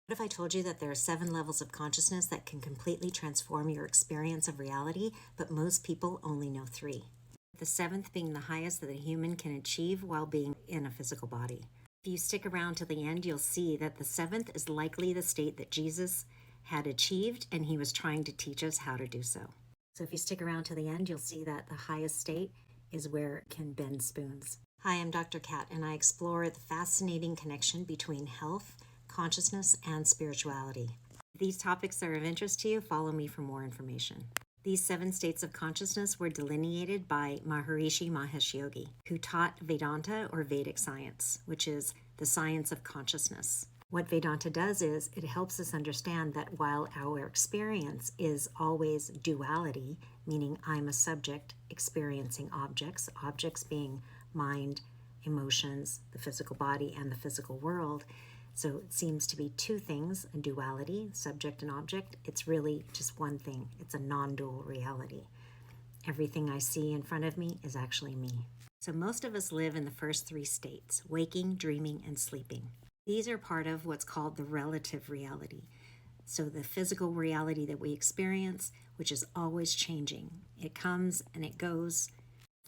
What if I told you that there are 7 levels of consciousness that can completely transform your experience of reality, but most people only know 3? The 7th being the highest that a human can achieve while being in a physical body. If you stick around to the end, you'll see that the 7th is likely the state that Jesus had achieved, and he was trying to teach us how to do so. So if you stick around to the end, you'll see that the highest state is where it can bend spoons. Hi, I'm Dr. Kat, and I explore the fascinating connection between health, consciousness, and spirituality. If these topics are of interest to you, follow me for more information. These 7 states of consciousness were delineated by Maharishi Mahesh Yogi, who taught Vedanta or Vedic science, which is the science of consciousness. What Vedanta does is it helps us understand that while our experience is always duality, meaning I'm a subject experiencing objects, objects being mind, emotions, the physical body, and the physical world. So it seems to be 2 things, a duality, subject and object. It's really just one thing. It's a non-dual reality. Everything I see in front of me is actually me. So most of us live in the first 3 states, waking, dreaming, and sleeping. These are part of what's called the relative reality. So the physical reality that we experience, which is always changing. It comes and it goes.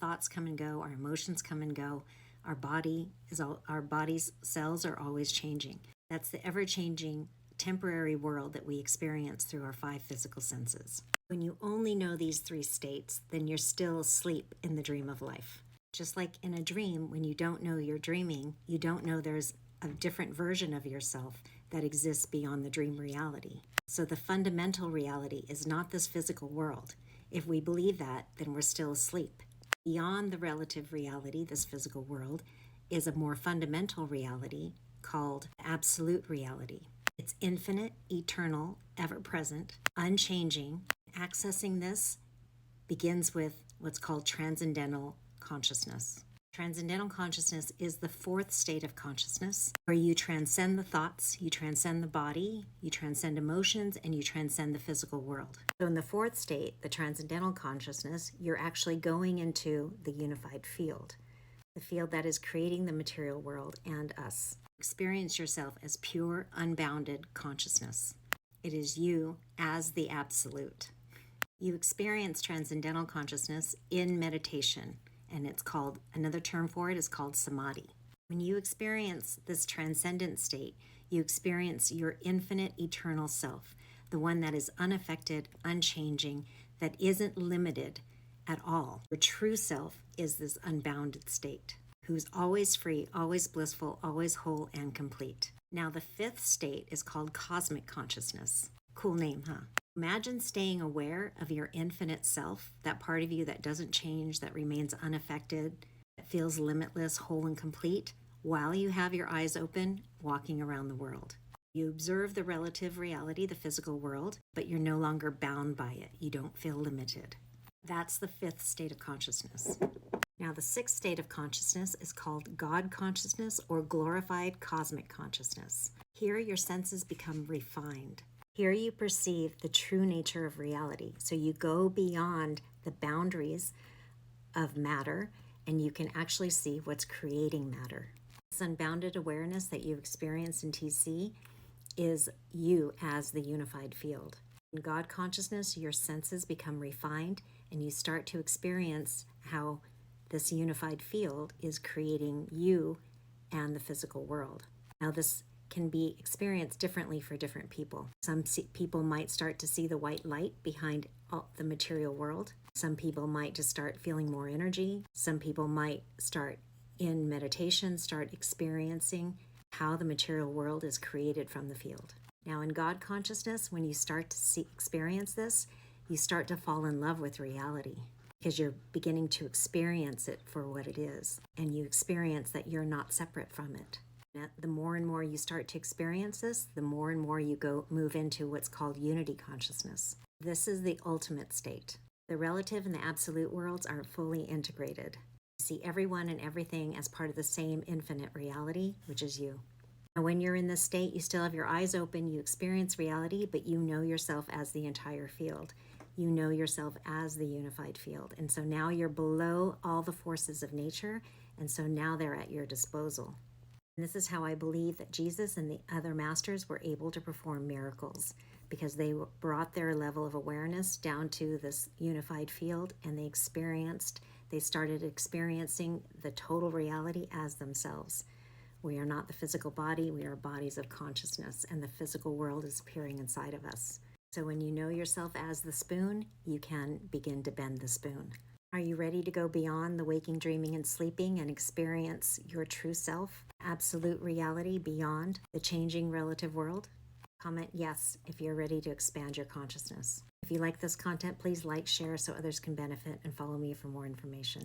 Thoughts come and go. Our emotions come and go. Our body's cells are always changing. That's the ever-changing temporary world that we experience through our 5 physical senses. When you only know these 3 states, then you're still asleep in the dream of life. Just like in a dream, when you don't know you're dreaming, you don't know there's a different version of yourself that exists beyond the dream reality. So the fundamental reality is not this physical world. If we believe that, then we're still asleep. Beyond the relative reality, this physical world, is a more fundamental reality called absolute reality. It's infinite, eternal, ever-present, unchanging. Accessing this begins with what's called transcendental consciousness. Transcendental consciousness is the 4th state of consciousness, where you transcend the thoughts, you transcend the body, you transcend emotions, and you transcend the physical world. So in the 4th state, the transcendental consciousness, you're actually going into the unified field, the field that is creating the material world and us. Experience yourself as pure, unbounded consciousness. It is you as the absolute. You experience transcendental consciousness in meditation. And it's called, another term for it is called samadhi. When you experience this transcendent state, you experience your infinite eternal self, the one that is unaffected, unchanging, that isn't limited at all. Your true self is this unbounded state, who's always free, always blissful, always whole and complete. Now the 5th state is called cosmic consciousness. Cool name, huh? Imagine staying aware of your infinite self, that part of you that doesn't change, that remains unaffected, that feels limitless, whole, and complete, while you have your eyes open, walking around the world. You observe the relative reality, the physical world, but you're no longer bound by it. You don't feel limited. That's the 5th state of consciousness. Now, the 6th state of consciousness is called God consciousness or glorified cosmic consciousness. Here, your senses become refined. Here you perceive the true nature of reality. So you go beyond the boundaries of matter and you can actually see what's creating matter. This unbounded awareness that you experience in TC is you as the unified field. In God consciousness, your senses become refined and you start to experience how this unified field is creating you and the physical world. Now this can be experienced differently for different people. Some people might start to see the white light behind the material world. Some people might just start feeling more energy. Some people might start in meditation, start experiencing how the material world is created from the field. Now in God consciousness, when you start to experience this, you start to fall in love with reality because you're beginning to experience it for what it is. And you experience that you're not separate from it. The more and more you start to experience this, the more and more you move into what's called unity consciousness. This is the ultimate state. The relative and the absolute worlds are fully integrated. You see everyone and everything as part of the same infinite reality, which is you. And when you're in this state, you still have your eyes open, you experience reality, but you know yourself as the entire field. You know yourself as the unified field. And so now you're below all the forces of nature, and so now they're at your disposal. And this is how I believe that Jesus and the other masters were able to perform miracles, because they brought their level of awareness down to this unified field, and they started experiencing the total reality as themselves. We are not the physical body, we are bodies of consciousness, and the physical world is appearing inside of us. So when you know yourself as the spoon, you can begin to bend the spoon. Are you ready to go beyond the waking, dreaming, and sleeping and experience your true self, absolute reality beyond the changing relative world? Comment yes if you're ready to expand your consciousness. If you like this content, please like, share so others can benefit, and follow me for more information.